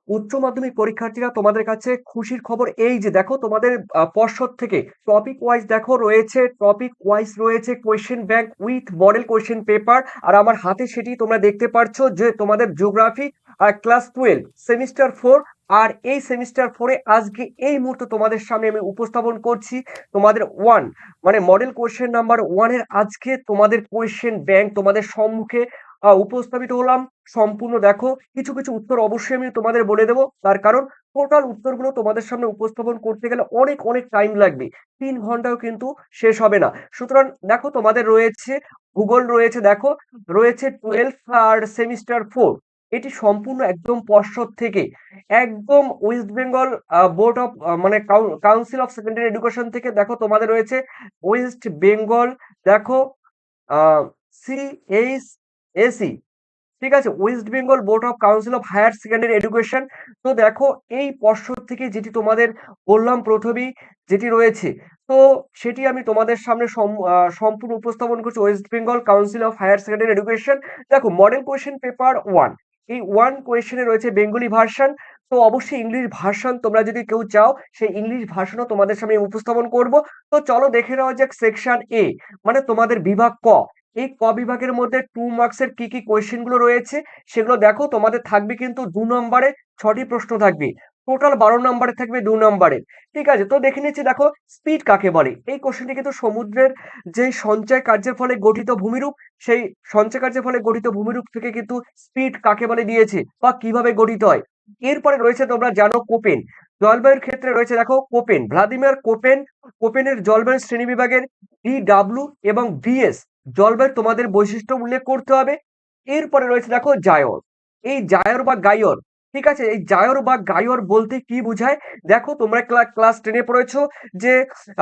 উচ্চ মাধ্যমিক পরীক্ষার্থীরা, তোমাদের কাছে খুশির খবর এই যে দেখো তোমাদের পর্ষদ থেকে টপিক ওয়াইজ দেখো রয়েছে, টপিক ওয়াইজ রয়েছে question bank with model question paper. আর আমার হাতে সেটি তোমরা দেখতে পাচ্ছ যে তোমাদের জিওগ্রাফি ক্লাস 12 সেমিস্টার 4। আর এই সেমিস্টার 4-এ আজকে এই মুহূর্তে তোমাদের সামনে আমি উপস্থাপন করছি তোমাদের ওয়ান মানে মডেল কোয়েশ্চেন নাম্বার 1 এর আজকে তোমাদের কোয়েশ্চেন ব্যাংক তোমাদের সম্মুখে উপস্থাপিত হলাম। সম্পূর্ণ দেখো, কিছু কিছু উত্তর অবশ্যই আমি তোমাদের বলে দেবো, তার কারণ টোটাল উত্তরগুলো তোমাদের সামনে উপস্থাপন করতে গেলে অনেক অনেক টাইম লাগবে, 3 ঘন্টাও কিন্তু শেষ হবে না। সুতরাং দেখো তোমাদের রয়েছে ভূগোল রয়েছে, দেখো রয়েছে 12 আর সেমিস্টার 4। এটি সম্পূর্ণ একদম পর্ষদ থেকে, একদম ওয়েস্ট বেঙ্গল বোর্ড অফ মানে কাউন্সিল অফ সেকেন্ডারি এডুকেশন থেকে দেখো তোমাদের রয়েছে ওয়েস্ট বেঙ্গল, দেখো CHSE, ঠিক আছে, West Bengal board of council of higher secondary education. তো দেখো এই পর্ষদ থেকে যেটি তোমাদের বললাম প্রথমেই যেটি রয়েছে, তো সেটি আমি তোমাদের সামনে সম্পূর্ণ উপস্থাপন করছি, West Bengal council of higher secondary education. দেখো মডেল কোয়েশ্চেন পেপার 1, এই 1 কোয়েশ্চেনে রয়েছে বেঙ্গলি ভার্সন। তো অবশ্যই ইংলিশ ভার্সন তোমরা যদি কেউ চাও, সেই ইংলিশ ভার্সনও তোমাদের সামনে উপস্থাপন করব। তো চলো দেখে নেওয়া যাক সেকশন এ, মানে তোমাদের বিভাগ ক। এই ক বিভাগের মধ্যে 2 মার্কসের কি কি কোয়েশ্চেন গুলো রয়েছে সেগুলো দেখো। তোমাদের থাকবে কিন্তু 2 নম্বরে 6টি প্রশ্ন থাকবে, টোটাল 12 নম্বরে থাকবে 2 নম্বরে। ঠিক আছে, তো দেখে নিচ্ছি। দেখো স্পিড কাকে বলে, এই কোশ্চেনটি কিন্তু সমুদ্রের যে সঞ্চয় কার্যের ফলে গঠিত ভূমিরূপ, সেই সঞ্চয় কার্যের ফলে গঠিত ভূমিরূপ থেকে কিন্তু স্পিড কাকে বলে দিয়েছে বা কিভাবে গঠিত হয়। এরপরে রয়েছে তোমরা জানো কোপেন, জলবায়ুর ক্ষেত্রে রয়েছে দেখো কোপেন, ভ্লাদিমির কোপেন। কোপেনের জলবায়ু শ্রেণী বিভাগের DW এবং BS জলবায়ুর তোমাদের বৈশিষ্ট্য উল্লেখ করতে হবে। এরপরে রয়েছে দেখো জায়র, এই জায়র বা গায়র, ঠিক আছে, এই জায়র বা গায়র বলতে কি বোঝায়। দেখো তোমরা ক্লাস 10-এ পড়েছো যে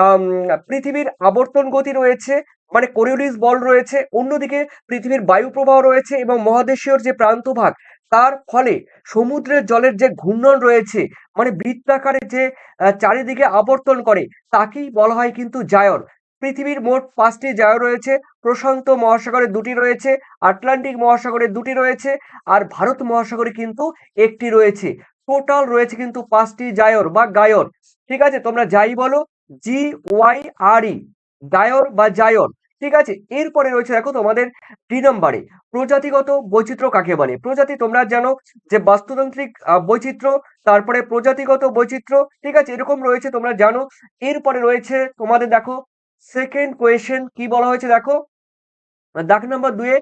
আম, পৃথিবীর আবর্তন গতি রয়েছে, মানে কোরিওলিস বল রয়েছে, অন্যদিকে পৃথিবীর বায়ু প্রবাহ রয়েছে এবং মহাদেশীয় যে প্রান্তভাগ, তার ফলে সমুদ্রের জলের যে ঘূর্ণন রয়েছে, মানে বৃত্তাকারে যে চারিদিকে আবর্তন করে, তাকেই বলা হয় কিন্তু জায়র। পৃথিবীর মোট 5টি জায়র রয়েছে, প্রশান্ত মহাসাগরে 2টি রয়েছে, আটলান্টিক মহাসাগরে 2টি রয়েছে, আর ভারত মহাসাগরে কিন্তু 1টি রয়েছে। টোটাল রয়েছে কিন্তু 5টি জায়র বা গায়র। ঠিক আছে, তোমরা যাই বলো, GYRE, গায়র বা জায়র। ঠিক আছে, এরপরে রয়েছে দেখো তোমাদের 2 নম্বরে প্রজাতিগত বৈচিত্র্য কাকে বলে। প্রজাতি তোমরা জানো যে বাস্তুতান্ত্রিক বৈচিত্র্য, তারপরে প্রজাতিগত বৈচিত্র্য, ঠিক আছে, এরকম রয়েছে তোমরা জানো। এরপরে রয়েছে তোমাদের দেখো সেকেন্ড কোয়েশ্চেন কি বলা হয়েছে, দেখো দাগ নাম্বার 2-এ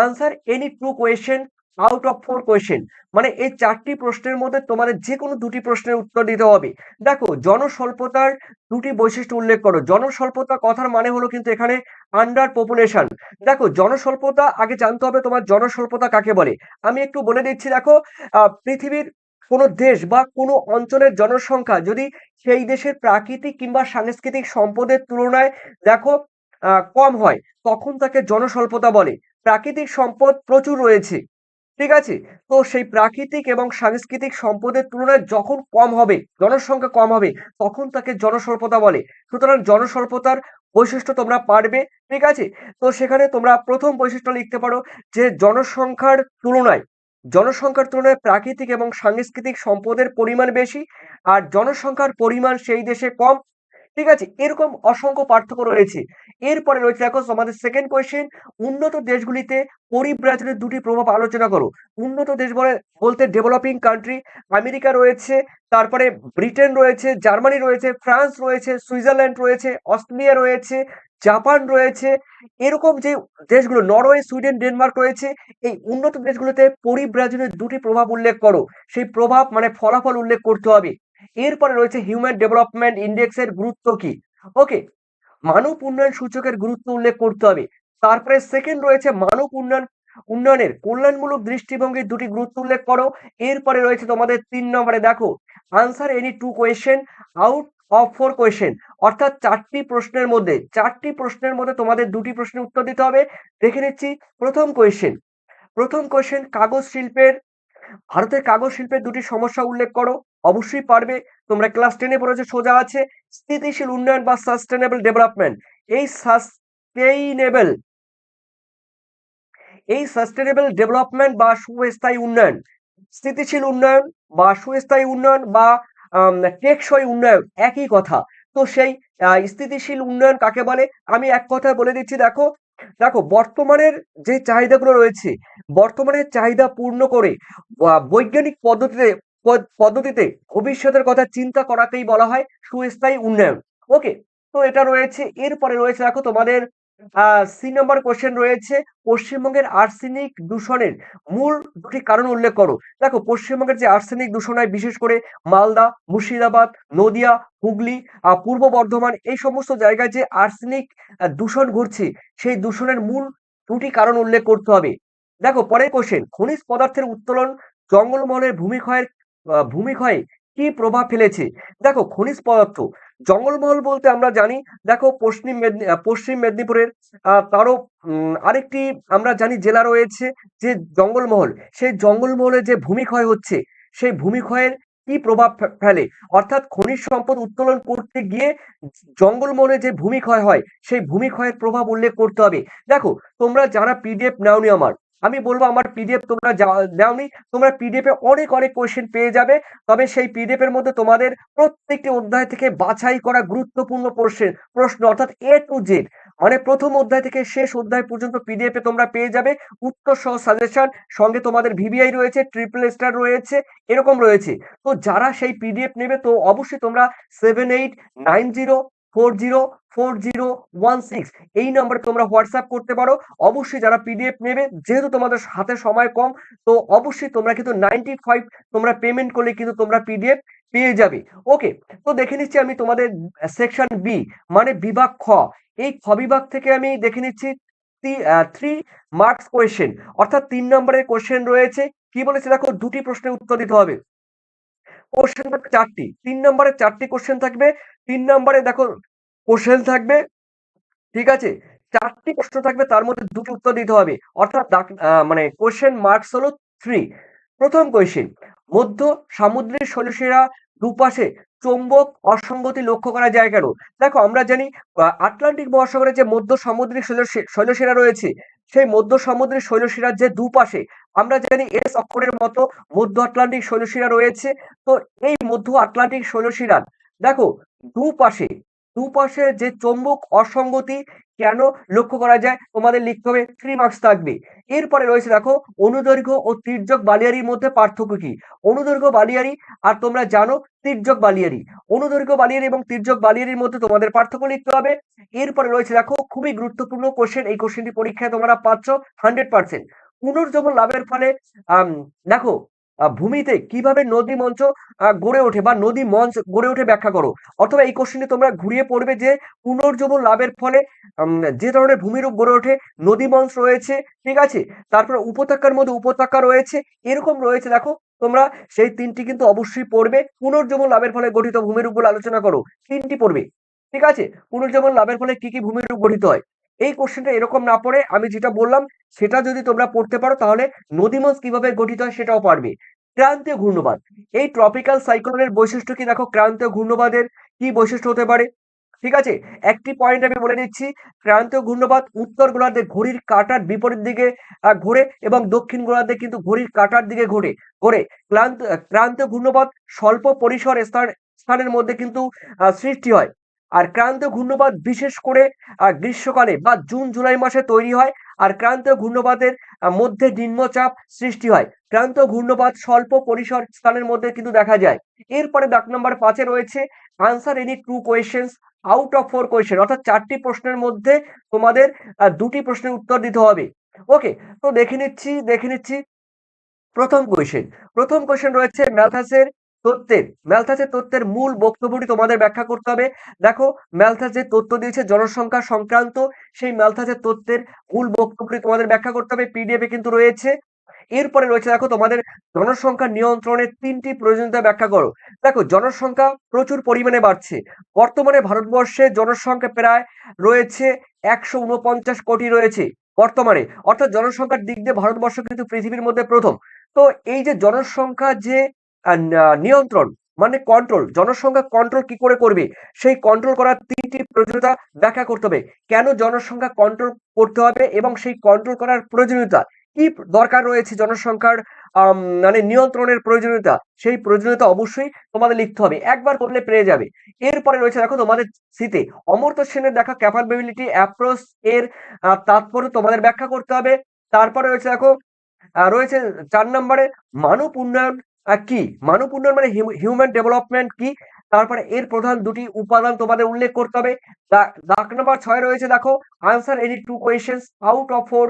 answer any 2 question out of 4 question, মানে এই 4টি প্রশ্নের মধ্যে তোমাদের যে কোনো 2টি প্রশ্নের উত্তর দিতে হবে। দেখো জনস্বল্পতার 2টি বৈশিষ্ট্য উল্লেখ করো। জনস্বল্পতা কথার মানে হলো কিন্তু এখানে আন্ডার পপুলেশন। দেখো জনস্বল্পতা আগে জানতে হবে তোমার জনস্বল্পতা কাকে বলে। আমি একটু বলে দিচ্ছি। দেখো পৃথিবীর কোনো দেশ বা কোনো অঞ্চলের জনসংখ্যা যদি সেই দেশের প্রাকৃতিক কিংবা সাংস্কৃতিক সম্পদের তুলনায় দেখো কম হয়, তখন তাকে জনস্বল্পতা বলে। প্রাকৃতিক সম্পদ প্রচুর রয়েছে, ঠিক আছে, তো সেই প্রাকৃতিক এবং সাংস্কৃতিক সম্পদের তুলনায় যখন কম হবে, জনসংখ্যা কম হবে, তখন তাকে জনস্বল্পতা বলে। সুতরাং জনস্বল্পতার বৈশিষ্ট্য তোমরা পারবে, ঠিক আছে। তো সেখানে তোমরা প্রথম বৈশিষ্ট্য লিখতে পারো যে জনসংখ্যার তুলনায় প্রাকৃতিক এবং সাংস্কৃতিক সম্পদের পরিমাণ বেশি, আর জনসংখ্যার পরিমাণ সেই দেশে কম। ঠিক আছে, এরকম অসংখ্য পার্থক্য রয়েছে। এরপরে রয়েছে দেখো আমাদের সেকেন্ড কোয়েশ্চেন, উন্নত দেশগুলিতে পরিব্রাজনের 2টি প্রভাব আলোচনা করো। উন্নত দেশ বলতে ডেভেলপিং কান্ট্রি, আমেরিকা রয়েছে, তারপরে ব্রিটেন রয়েছে, জার্মানি রয়েছে, ফ্রান্স রয়েছে, সুইজারল্যান্ড রয়েছে, অস্ট্রেলিয়া রয়েছে, জাপান রয়েছে, এরকম যে দেশগুলো, নরওয়ে, সুইডেন, ডেনমার্ক রয়েছে। এই উন্নত দেশগুলোতে পরিব্রাজনের 2টি প্রভাব উল্লেখ করো। সেই প্রভাব মানে ফলাফল উল্লেখ করতে হবে। এরপরে রয়েছে হিউম্যান ডেভেলপমেন্ট ইন্ডেক্সের গুরুত্ব কি। ওকে, মানব উন্নয়ন সূচকের গুরুত্ব উল্লেখ করতে হবে। তারপরে সেকেন্ড রয়েছে মানব উন্নয়নের কল্যাণমূলক দৃষ্টিভঙ্গির 2টি গুরুত্ব উল্লেখ করো। এরপরে রয়েছে তোমাদের 3 নম্বরে দেখো answer any 2 question out of 4 question, অর্থাৎ 4টি প্রশ্নের মধ্যে তোমাদের 2টি প্রশ্নের উত্তর দিতে হবে। দেখে নিচ্ছি প্রথম কোয়েশ্চেন কাগজ শিল্পের, ভারতের কাগজ শিল্পের 2টি সমস্যা উল্লেখ করো। অবশ্যই পারবে, তোমরা ক্লাস 10-এ পড়েছো, সোজা আছে। স্থিতিশীল উন্নয়ন বা সাস্টেনেবল ডেভেলপমেন্ট, এই সাস্টেইনেবল এই সাস্টেনেবল ডেভেলপমেন্ট বা সুস্থায়ী উন্নয়ন, স্থিতিশীল উন্নয়ন বা সুস্থায়ী উন্নয়ন বা টেকসই উন্নয়ন একই কথা। তো সেই স্থিতিশীল উন্নয়ন কাকে বলে? আমি এক কথায় বলে দিচ্ছি, দেখো, দেখো বর্তমানের যে চাহিদাগুলো রয়েছে, বর্তমানের চাহিদা পূর্ণ করে বৈজ্ঞানিক পদ্ধতিতে ভবিষ্যতের কথা চিন্তা করাকেই বলা হয় সুস্থায়ী উন্নয়ন। ওকে? তো এটা রয়েছে। এরপরে রয়েছে দেখো তোমাদের সি নাম্বার কোয়েশ্চেন রয়েছে, পশ্চিমবঙ্গের আর্সেনিক দূষণের মূল ২ টি কারণ উল্লেখ করো। দেখো পশ্চিমবঙ্গের যে আর্সেনিক দূষণ হয় বিশেষ করে মালদা, মুর্শিদাবাদ, নদিয়া, হুগলি, পূর্ব বর্ধমান এই সমস্ত জায়গায় যে আর্সেনিক দূষণ ঘটছে, সেই দূষণের মূল ২ টি কারণ উল্লেখ করতে হবে। দেখো পরের কোয়েশ্চেন, খনিজ পদার্থের উত্তোলন জঙ্গলমহলের ভূমিক্ষয়ে কি প্রভাব ফেলেছে? দেখো খনিজ পদার্থ, জঙ্গলমহল বলতে আমরা জানি, দেখো পশ্চিম মেদিনীপুরের তারও আরেকটি আমরা জানি জেলা রয়েছে যে জঙ্গলমহল, সেই জঙ্গলমহলে যে ভূমিক্ষয় হচ্ছে, সেই ভূমিক্ষয়ের কি প্রভাব ফেলে? অর্থাৎ খনিজ সম্পদ উত্তোলন করতে গিয়ে জঙ্গলমহলে যে ভূমিক্ষয় হয়, সেই ভূমিক্ষয়ের প্রভাব উল্লেখ করতে হবে। দেখো তোমরা যারা পিডিএফ নাওনি আমার, আমি বলবো আমার পিডিএফ তোমরা নাওনি, তোমরা পিডিএফ এ অনেক অনেক কোয়েশ্চেন পেয়ে যাবে। তবে সেই পিডিএফ এর মধ্যে তোমাদের প্রত্যেকটি অধ্যায় থেকে বাছাই করা গুরুত্বপূর্ণ প্রশ্ন অর্থাৎ এ টু জেড, মানে প্রথম অধ্যায় থেকে শেষ অধ্যায় পর্যন্ত পিডিএফ এ তোমরা পেয়ে যাবে। উত্তর সহ সাজেশন, সঙ্গে তোমাদের ভিভিআই রয়েছে, ট্রিপল স্টার রয়েছে, এরকম রয়েছে। তো যারা সেই পিডিএফ নেবে তো অবশ্যই তোমরা 7890404016 এই নাম্বারে তোমরা হোয়াটসঅ্যাপ করতে পারো। অবশ্যই যারা পিডিএফ নেবে, যেহেতু তোমাদের হাতে সময় কম, তো অবশ্যই তোমরা কিন্তু 95 তোমরা পেমেন্ট করলে কিন্তু তোমরা পিডিএফ পেয়ে যাবে। ওকে? তো দেখে নিচ্ছি আমি তোমাদের সেকশন বি, মানে বিভাগ খ। এই খ বিভাগ থেকে আমি দেখে নিচ্ছি 3 মার্কস কোয়েশ্চেন, অর্থাৎ 3 নম্বরের কোয়েশ্চেন রয়েছে। কি বলেছে দেখো, 2 টি প্রশ্নের উত্তর দিতে হবে। কোশ্চেন থাকবে 4টি, 3 নম্বরে 4টি কোশ্চেন থাকবে। 3 নম্বরে দেখো কোশ্চেন থাকবে, ঠিক আছে? 4টি প্রশ্ন থাকবে, তার মধ্যে 2টি উত্তর দিতে হবে। অর্থাৎ মানে কোশ্চেন মার্কস হলো 3। প্রথম কোশ্চেন, মধ্য সামুদ্রিক শৈলশিরা দুপাশে চৌম্বক অসঙ্গতি লক্ষ্য করা যায় কেন? দেখো আমরা জানি আটলান্টিক মহাসাগরে যে মধ্য সামুদ্রিক শৈলশিরা রয়েছে, সেই মধ্য সামুদ্রিক শৈলশিরার যে দুপাশে আমরা জানি এস অক্ষরের মতো মধ্য আটলান্টিক শৈলশিরা রয়েছে। তো এই মধ্য আটলান্টিক শৈলশিরার দেখো দুপাশে দুপাশে যে চৌম্বক অসঙ্গতি কেন লক্ষ্য করা যায়, তোমাদের লিখতে হবে, 3 মার্কস থাকবে। এরপরে রয়েছে দেখো অনুদৈর্ঘ্য ও তির্যক বালিয়ারির মধ্যে পার্থক্য কি? অনুদৈর্ঘ্য বালিয়ারি আর তোমরা জানো তির্যক বালিয়ারি। অনুদৈর্ঘ্য বালিয়ারি এবং তির্যক বালিয়ারির মধ্যে তোমাদের পার্থক্য লিখতে হবে। এরপরে রয়েছে দেখো খুবই গুরুত্বপূর্ণ কোশ্চেন, এই কোশ্চেনটি পরীক্ষায় তোমরা পাচ্ছ 100%। পুনর্জন্ম লাভের ফলে আম দেখো ভূমিতে কিভাবে নদী মঞ্চ গড়ে ওঠে বা নদী মঞ্চ গড়ে ওঠে ব্যাখ্যা করো। অথবা এই কোশ্চেনটি তোমরা ঘুরিয়ে পড়বে যে পুনর্জন্ম লাভের ফলে যে ধরনের ভূমিরূপ গড়ে ওঠে, নদী মঞ্চ রয়েছে, ঠিক আছে? তারপরে উপত্যকার মধ্যে উপত্যকা রয়েছে, এরকম রয়েছে দেখো। তোমরা সেই ৩টি কিন্তু অবশ্যই পড়বে। পুনর্জন্ম লাভের ফলে গঠিত ভূমিরূপগুলো আলোচনা করো। ৩টি পড়বে। ঠিক আছে? পুনর্জন্ম লাভের ফলে কি ভূমিরূপ গঠিত হয়? এই কোশ্চেনটা এরকম না পড়ে আমি যেটা বললাম সেটা যদি তোমরা পড়তে পারো তাহলে নদীমঞ্চ কিভাবে গঠিত হয় সেটাও পারবে। ক্রান্তীয় ঘূর্ণবাদ, এই ট্রপিক্যাল সাইক্লোনের বৈশিষ্ট্য কি? দেখো ক্রান্তীয় ঘূর্ণবাদের কি বৈশিষ্ট্য হতে পারে? ঠিক আছে? একটি পয়েন্ট আমি বলে দিচ্ছি, ক্রান্তীয় ঘূর্ণবাদ উত্তর গোলার্ধে ঘড়ির কাঁটার বিপরীত দিকে ঘোরে এবং দক্ষিণ গোলার্ধে কিন্তু ঘড়ির কাঁটার দিকে ঘোরে। ক্রান্তীয় ঘূর্ণবাদ স্বল্প পরিসর স্থানের মধ্যে কিন্তু সৃষ্টি হয়। আর ক্রান্তীয় ঘূর্ণবাদ বিশেষ করে গ্রীষ্মকালে বা জুন জুলাই মাসে তৈরি হয়। আর ক্রান্তীয় ঘূর্ণবাদের মধ্যে নিম্নচাপ সৃষ্টি হয়। ক্রান্তীয় ঘূর্ণবাদ স্বল্প পরিসর স্থানের মধ্যে কিন্তু দেখা যায়। এরপরে দাগ নম্বর 5 এ রয়েছে answer any true questions out of 4 question, অর্থাৎ 4টি প্রশ্নের মধ্যে তোমাদের 2টি প্রশ্নের উত্তর দিতে হবে। ওকে? তো দেখে নিচ্ছি প্রথম কোয়েশ্চেন রয়েছে ম্যালথাসের তত্ত্বের মূল বক্তব্যটি তোমাদের ব্যাখ্যা করতে হবে। দেখো ম্যালথাস যে তথ্য দিয়েছে জনসংখ্যা সংক্রান্ত, সেই ম্যালথাসের তত্ত্বের মূল বক্তব্যটি তোমাদের ব্যাখ্যা করতে হবে, পিডিএফ এ কিন্তু রয়েছে। এরপরে রয়েছে দেখো তোমাদের জনসংখ্যা নিয়ন্ত্রণের 3টি প্রয়োজনীয়তা ব্যাখ্যা করো। দেখো জনসংখ্যা প্রচুর পরিমাণে বাড়ছে। বর্তমানে ভারতবর্ষে জনসংখ্যা প্রায় রয়েছে 149 কোটি রয়েছে বর্তমানে, অর্থাৎ জনসংখ্যার দিক দিয়ে ভারতবর্ষ কিন্তু পৃথিবীর মধ্যে প্রথম। তো এই যে জনসংখ্যা যে নিয়ন্ত্রণ মানে কন্ট্রোল, জনসংখ্যা কন্ট্রোল কি করে করবে, সেই কন্ট্রোল করার 3টি প্রয়োজনীয়তা ব্যাখ্যা করতে হবে। কেন জনসংখ্যা কন্ট্রোল করতে হবে এবং সেই কন্ট্রোল করার প্রয়োজনীয়তা কি দরকার রয়েছে জনসংখ্যার মানে নিয়ন্ত্রণের প্রয়োজনীয়তা, সেই প্রয়োজনীয়তা অবশ্যই তোমাদের লিখতে হবে, একবার করলে পেরে যাবে। এরপরে রয়েছে দেখো তোমাদের সিতে অমর্ত্য সেনের দেখা ক্যাপাবিলিটি অ্যাপ্রোচ এর তাৎপর্য তোমাদের ব্যাখ্যা করতে হবে। তারপরে রয়েছে দেখো রয়েছে ৪ নম্বরে মানব উন্নয়ন কি? মানব উন্নয়ন মানে হিউম্যান ডেভেলপমেন্ট কি? তারপরে এর প্রধান ২ টি উপাদান তোমাদের উল্লেখ করতে হবে। দাগ নাম্বার ৬ রয়েছে দেখো answer any 2 questions out of 4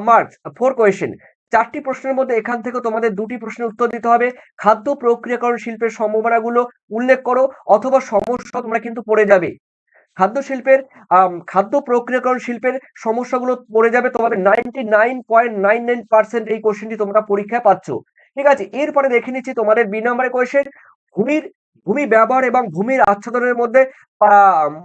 marks 4 question. ৪ টি প্রশ্নের মধ্যে এখান থেকে তোমাদের ২ টি প্রশ্নের উত্তর দিতে হবে। খাদ্য প্রক্রিয়াকরণ শিল্পের সম্ভাবনাগুলো উল্লেখ করো অথবা সমস্যা তোমরা কিন্তু পড়ে যাবে। খাদ্য প্রক্রিয়াকরণ শিল্পের সমস্যাগুলো পড়ে যাবে তোমাদের 99.99% এই কোশ্চেনটি তোমরা পরীক্ষায় পাচ্ছ। ঠিক আছে? এরপরে দেখে নিচ্ছি তোমাদের বি নম্বরের কোয়েশ্চেন ভূমি ব্যবহার এবং ভূমির আচ্ছাদনের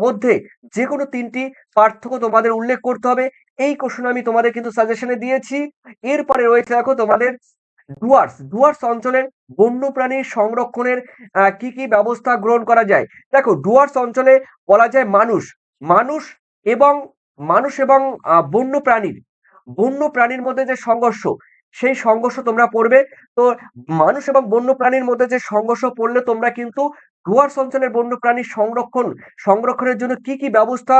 মধ্যে যেকোনো ৩ টি পার্থক্য তোমাদের উল্লেখ করতে হবে। এই কোশ্চেন আমি তোমাদের কিন্তু সাজেশনে দিয়েছি। এরপরে রয়েছে দেখো তোমাদের ডুয়ার্স অঞ্চলের বন্যপ্রাণীর সংরক্ষণের কি কি ব্যবস্থা গ্রহণ করা যায়। দেখো ডুয়ার্স অঞ্চলে বলা যায় মানুষ এবং বন্যপ্রাণীর মধ্যে যে সংঘর্ষ, সেই সংঘর্ষ তোমরা পড়বে। তো মানুষ এবং বন্যপ্রাণীর মধ্যে যে সংঘর্ষ পড়লে তোমরা কিন্তু ডুয়ার্স অঞ্চলের বন্যপ্রাণীর সংরক্ষণের জন্য কি কি ব্যবস্থা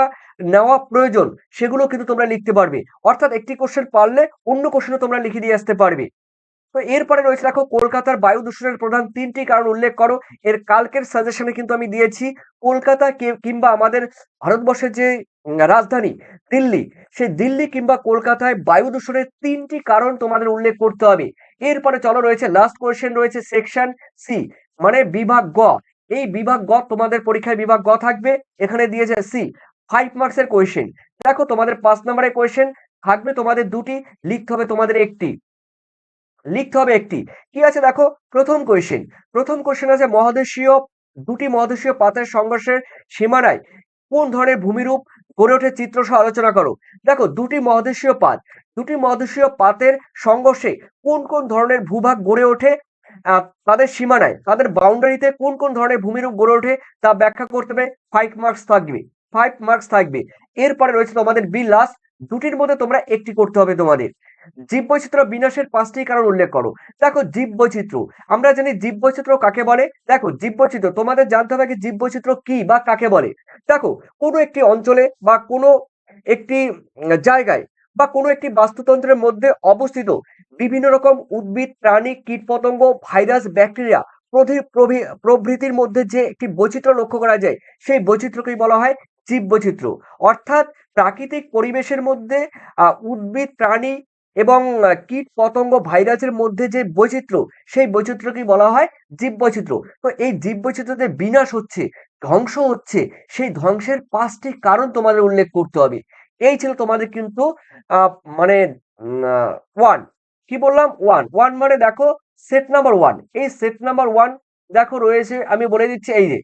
নেওয়া প্রয়োজন সেগুলো কিন্তু তোমরা লিখতে পারবে। অর্থাৎ একটি কোশ্চেন পারলে অন্য কোশ্চেনও তোমরা লিখে দিয়ে আসতে পারবে। তো এরপরে রয়েছে দেখো কলকাতার বায়ু দূষণের প্রধান ৩টি কারণ উল্লেখ করো। এর কালকের সাজেশনে কিন্তু আমি দিয়েছি কলকাতা কিংবা আমাদের ভারতবর্ষের যে রাজধানী দিল্লি, সেই দিল্লি কিংবা কলকাতায় বায়ু দূষণের ৩টি কারণ তোমাদের উল্লেখ করতে হবে। এরপরে চলো রয়েছে লাস্ট কোয়েশ্চেন রয়েছে সেকশন সি মানে বিভাগ গ। এই বিভাগ গ তোমাদের পরীক্ষায় বিভাগ গ থাকবে, এখানে দিয়েছে সি 5 মার্কসের কোয়েশ্চেন। দেখো তোমাদের ৫ নম্বরের কোয়েশ্চেন থাকবে তোমাদের ২টি, লিখতে হবে তোমাদের একটি। কি আছে দেখো প্রথম কোয়েশ্চেন আছে দুটি মহাদেশীয় পাতের সংঘর্ষের সীমানায় কোন ধরনের ভূমিরূপ গড়ে ওঠে চিত্র সহ আলোচনা করো। দেখো দুটি মহাদেশীয় পাতের সংঘর্ষে কোন কোন ধরনের ভূভাগ গড়ে ওঠে, তাদের সীমানায় তাদের বাউন্ডারিতে কোন কোন ধরনের ভূমিরূপ গড়ে ওঠে তা ব্যাখ্যা করতে হবে। 5 মার্কস থাকবে। এরপরে রয়েছে তোমাদের বি লাস্ট, দুটির মধ্যে তোমরা একটি করতে হবে তোমাদের। জীববৈচিত্র্য বিনাশের ৫টি কারণ উল্লেখ করো। দেখো জীববৈচিত্র্য, আমরা জানি জীববৈচিত্র্য কাকে বলে। দেখো জীববৈচিত্র্য তোমাদের জানতে হবে জীববৈচিত্র্য কি বা কাকে বলে। দেখো কোনো একটি অঞ্চলে বা কোনো একটি জায়গায় বা কোনো একটি বাস্তুতন্ত্রের মধ্যে অবস্থিত বিভিন্ন রকম উদ্ভিদ, প্রাণী, কীটপতঙ্গ, ভাইরাস, ব্যাকটেরিয়া প্রভৃতির মধ্যে যে একটি বৈচিত্র্য লক্ষ্য করা যায়, সেই বৈচিত্র্যকেই বলা হয় জীববৈচিত্র্য। অর্থাৎ প্রাকৃতিক পরিবেশের মধ্যে উদ্ভিদ, প্রাণী এবং কীট-পতঙ্গ, ভাইরাসের মধ্যে যে বৈচিত্র্য, সেই বৈচিত্র্যকেই বলা হয় জীববৈচিত্র্য। তো এই জীববৈচিত্র্যতে বিনাশ হচ্ছে, ধ্বংস হচ্ছে, সেই ধ্বংসের ৫টি কারণ তোমাদের উল্লেখ করতে হবে। এই ছিল তোমাদের কিন্তু আ মানে 1 কি বললাম 1 মানে দেখো সেট নাম্বার 1, এই সেট নাম্বার 1 দেখো রয়েছে, আমি বলে দিচ্ছি এই যে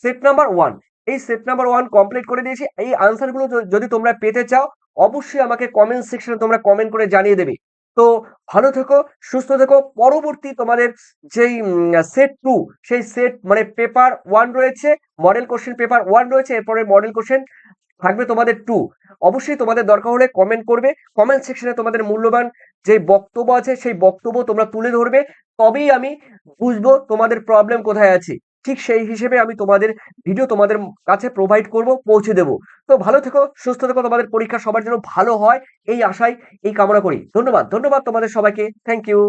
সেট নাম্বার 1, এই সেট নাম্বার 1 কমপ্লিট করে দিয়েছি। এই আনসার গুলো যদি তোমরা পেতে চাও অবশ্যই আমাকে কমেন্ট সেকশনে তোমরা কমেন্ট করে জানিয়ে দেবে। তো ভালো থেকো, সুস্থ থেকো। পরবর্তী তোমাদের যেই সেট 2, সেই সেট মানে পেপার 1 রয়েছে, মডেল কোশ্চেন পেপার 1 রয়েছে, এরপরে মডেল কোশ্চেন থাকবে তোমাদের 2। অবশ্যই তোমাদের দরকার হলে কমেন্ট করবে। কমেন্ট সেকশনে তোমাদের মূল্যবান যে বক্তব্য আছে সেই বক্তব্য তোমরা তুলে ধরবে। তবেই আমি বুঝবো তোমাদের প্রবলেম কোথায় আছে। ঠিক সেই হিসেবে আমি তোমাদের ভিডিও তোমাদের কাছে প্রোভাইড করব, পৌঁছে দেব। তো ভালো থেকো, সুস্থ থেকো, তোমাদের পরীক্ষা সবার জন্য ভালো হয় এই আশায়, এই কামনা করি। ধন্যবাদ তোমাদের সবাইকে। Thank you.